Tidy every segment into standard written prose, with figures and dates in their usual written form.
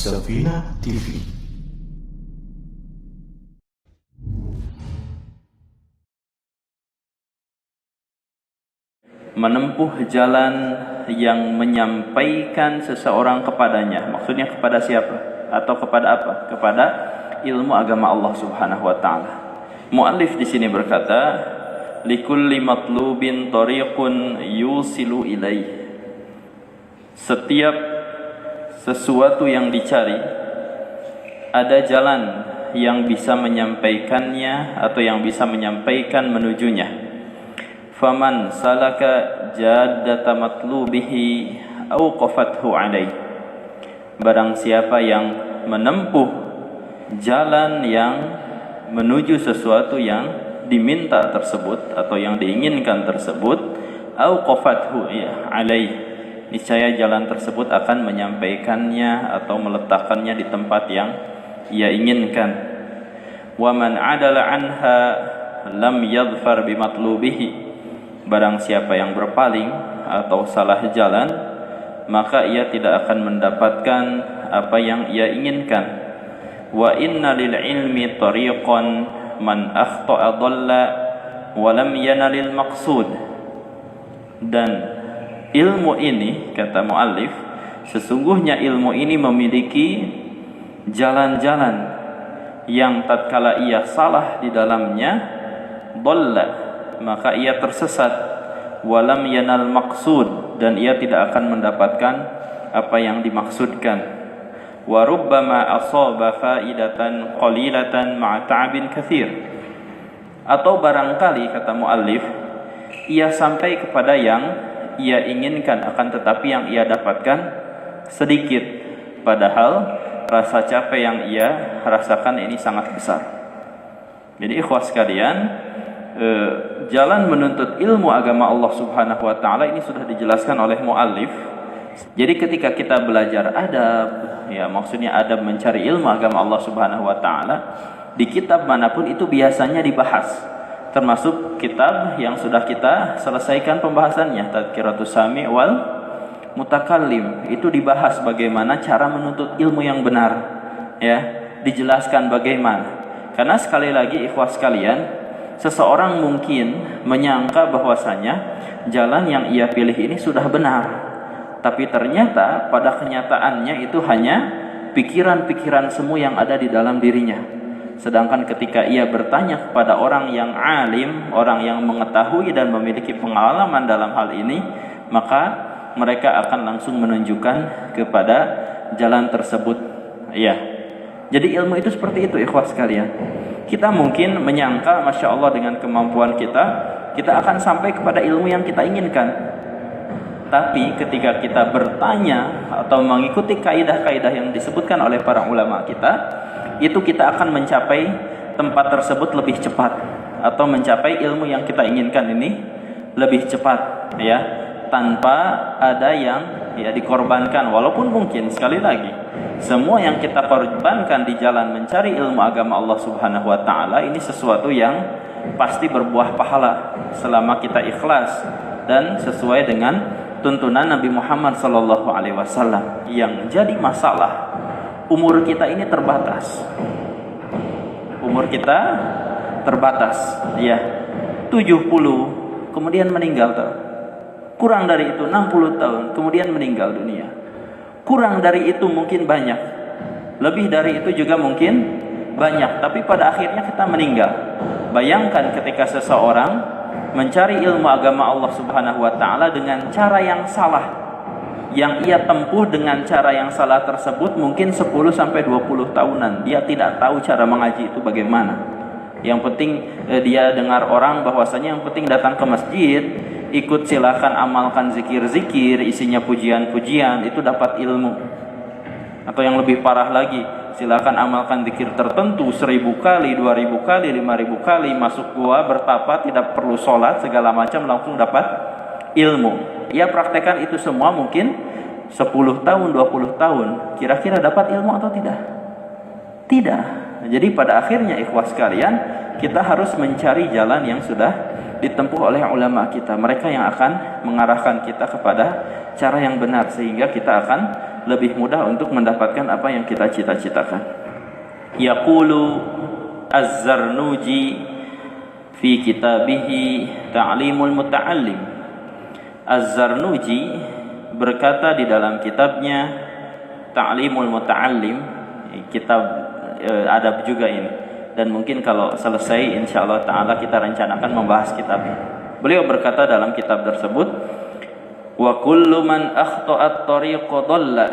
As-Safinah TV. Menempuh jalan yang menyampaikan seseorang kepadanya. Maksudnya kepada siapa? Atau kepada apa? Kepada ilmu agama Allah Subhanahu wa taala. Muallif di sini berkata, likulli matlubin tariqun yusilu ilaih. Setiap sesuatu yang dicari ada jalan yang bisa menyampaikannya atau yang bisa menyampaikan menujunya. Faman salaka jaddata matlubihi awqafathu alaih. Barang siapa yang menempuh jalan yang menuju sesuatu yang diminta tersebut atau yang diinginkan tersebut, awqafathu alaih, niscaya jalan tersebut akan menyampaikannya atau meletakkannya di tempat yang ia inginkan. Wa man adala anha lam yadhfar bimatlubihi. Barang siapa yang berpaling atau salah jalan, maka ia tidak akan mendapatkan apa yang ia inginkan. Wa inna lil ilmi tariqan man akhta'a dhalla wa lam yanalil maqsud. Dan ilmu ini, kata muallif, sesungguhnya ilmu ini memiliki jalan-jalan yang tatkala ia salah di dalamnya, dhalla, maka ia tersesat, walam yanal maqsud, dan ia tidak akan mendapatkan apa yang dimaksudkan. Wa rubbama asaba faidatan qalilatan ma'a ta'bin katsir. Atau barangkali, kata muallif, ia sampai kepada yang ia inginkan, akan tetapi yang ia dapatkan sedikit, padahal rasa capek yang ia rasakan ini sangat besar. Jadi ikhwas sekalian, jalan menuntut ilmu agama Allah Subhanahu wa taala ini sudah dijelaskan oleh muallif. Jadi ketika kita belajar adab, ya maksudnya adab mencari ilmu agama Allah Subhanahu wa taala, di kitab manapun itu biasanya dibahas. Termasuk kitab yang sudah kita selesaikan pembahasannya, Tadhkiratus Sami' wal Mutakallim, itu dibahas bagaimana cara menuntut ilmu yang benar, ya, dijelaskan bagaimana. Karena sekali lagi ikhwas sekalian, seseorang mungkin menyangka bahwasanya jalan yang ia pilih ini sudah benar, tapi ternyata pada kenyataannya itu hanya pikiran-pikiran semu yang ada di dalam dirinya. Sedangkan ketika ia bertanya kepada orang yang alim, orang yang mengetahui dan memiliki pengalaman dalam hal ini, maka mereka akan langsung menunjukkan kepada jalan tersebut. Ya. Jadi ilmu itu seperti itu ikhwas sekalian. Kita mungkin menyangka, Masya Allah, dengan kemampuan kita akan sampai kepada ilmu yang kita inginkan. Tapi ketika kita bertanya atau mengikuti kaidah-kaidah yang disebutkan oleh para ulama kita, itu kita akan mencapai tempat tersebut lebih cepat, atau mencapai ilmu yang kita inginkan ini lebih cepat, ya, tanpa ada yang dikorbankan. Walaupun mungkin sekali lagi, semua yang kita korbankan di jalan mencari ilmu agama Allah Subhanahu wa taala ini sesuatu yang pasti berbuah pahala selama kita ikhlas dan sesuai dengan tuntunan Nabi Muhammad sallallahu alaihi wasallam. Yang jadi masalah, umur kita ini terbatas. Umur kita terbatas, ya. 70 kemudian meninggal tuh. Kurang dari itu 60 tahun kemudian meninggal dunia. Kurang dari itu mungkin banyak, lebih dari itu juga mungkin banyak, tapi pada akhirnya kita meninggal. Bayangkan ketika seseorang mencari ilmu agama Allah Subhanahu wa taala dengan cara yang salah, yang ia tempuh dengan cara yang salah tersebut mungkin 10 sampai 20 tahunan. Dia tidak tahu cara mengaji itu bagaimana. Yang penting dia dengar orang bahwasanya yang penting datang ke masjid, ikut silakan amalkan zikir-zikir, isinya pujian-pujian, itu dapat ilmu. Atau yang lebih parah lagi, silakan amalkan zikir tertentu 1000 kali, 2000 kali, 5000 kali, masuk gua bertapa, tidak perlu sholat segala macam, langsung dapat ilmu. Ia praktekkan itu semua mungkin 10 tahun, 20 tahun. Kira-kira dapat ilmu atau tidak? Tidak. Jadi pada akhirnya ikhwas sekalian, kita harus mencari jalan yang sudah ditempuh oleh ulama kita. Mereka yang akan mengarahkan kita kepada cara yang benar, sehingga kita akan lebih mudah untuk mendapatkan apa yang kita cita-citakan. Yaqulu Az-Zarnuji fi kitabihi Ta'limul Muta'allim. Az-Zarnuji berkata di dalam kitabnya Ta'limul Muta'allim, kitab adab juga ini, dan mungkin kalau selesai insyaallah ta'ala kita rencanakan membahas kitab ini. Beliau berkata dalam kitab tersebut, wa kullu man akhta'at tariqa dhalla,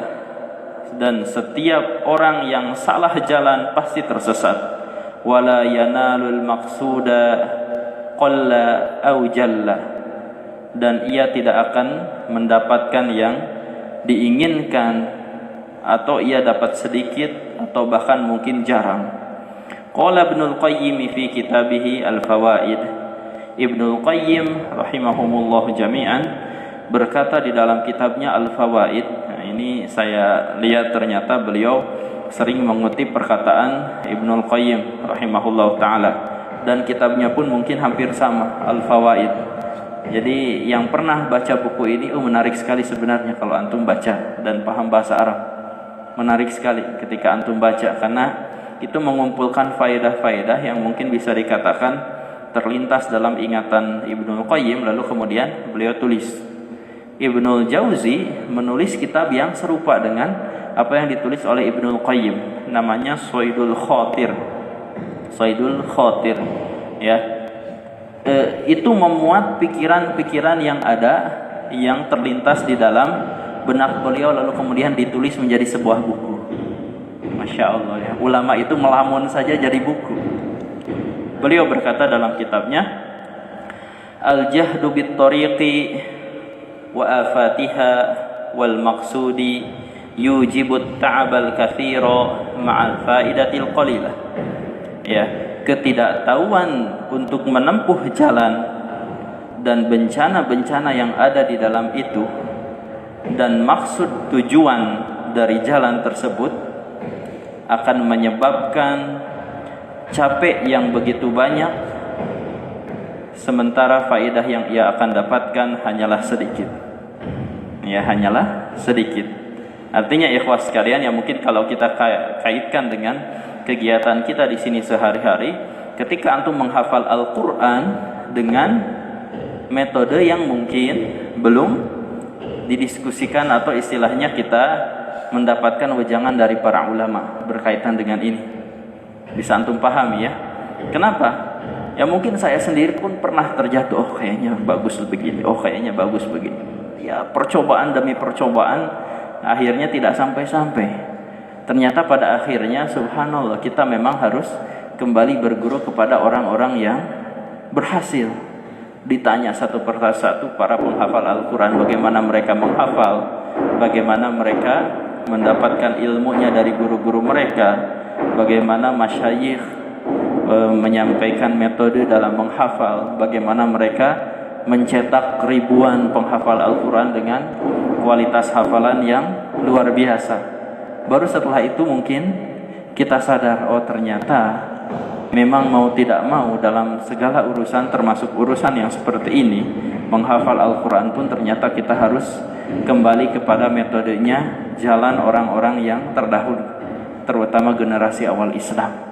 dan setiap orang yang salah jalan pasti tersesat. Wala yanalul maqsuda qalla aw jalla, dan ia tidak akan mendapatkan yang diinginkan, atau ia dapat sedikit atau bahkan mungkin jarang. Qala Ibnul Qayyim fi kitabih Al-Fawaid. Ibnul Qayyim rahimahumullah jami'an berkata di dalam kitabnya Al-Fawaid. Nah, ini saya lihat ternyata beliau sering mengutip perkataan Ibnul Qayyim rahimahullah ta'ala, dan kitabnya pun mungkin hampir sama, Al-Fawaid. Jadi yang pernah baca buku ini menarik sekali sebenarnya kalau antum baca dan paham bahasa Arab. Menarik sekali ketika antum baca, karena itu mengumpulkan faedah-faedah yang mungkin bisa dikatakan terlintas dalam ingatan Ibnul Qayyim, lalu kemudian beliau tulis. Ibnul Jauzi menulis kitab yang serupa dengan apa yang ditulis oleh Ibnul Qayyim, namanya Saidul Khatir. Saidul Khatir, ya. Itu memuat pikiran-pikiran yang ada, yang terlintas di dalam benak beliau, lalu kemudian ditulis menjadi sebuah buku. Masya Allah, ya. Ulama itu melamun saja jadi buku. Beliau berkata dalam kitabnya, Al-jahdu bit-tariqi wa afatiha wal maqsudi yujibut ta'abal kathira ma'al faidatil qalilah. Ya, ketidaktahuan untuk menempuh jalan dan bencana-bencana yang ada di dalam itu, dan maksud tujuan dari jalan tersebut akan menyebabkan capek yang begitu banyak, sementara faedah yang ia akan dapatkan hanyalah sedikit. Ya, hanyalah sedikit. Artinya ikhwas sekalian, yang mungkin kalau kita kaitkan dengan kegiatan kita di sini sehari-hari, ketika antum menghafal Al-Qur'an dengan metode yang mungkin belum didiskusikan atau istilahnya kita mendapatkan wejangan dari para ulama berkaitan dengan ini, bisa antum pahami ya. Kenapa? Ya mungkin saya sendiri pun pernah terjatuh, oh kayaknya bagus begini, oh kayaknya bagus begini. Ya percobaan demi percobaan, akhirnya tidak sampai-sampai. Ternyata pada akhirnya subhanallah kita memang harus kembali berguru kepada orang-orang yang berhasil. Ditanya satu persatu para penghafal Al-Quran, bagaimana mereka menghafal, bagaimana mereka mendapatkan ilmunya dari guru-guru mereka, bagaimana masyayikh menyampaikan metode dalam menghafal, bagaimana mereka mencetak ribuan penghafal Al-Quran dengan kualitas hafalan yang luar biasa. Baru setelah itu mungkin kita sadar, oh ternyata memang mau tidak mau dalam segala urusan, termasuk urusan yang seperti ini, menghafal Al-Quran pun ternyata kita harus kembali kepada metodenya jalan orang-orang yang terdahulu, terutama generasi awal Islam.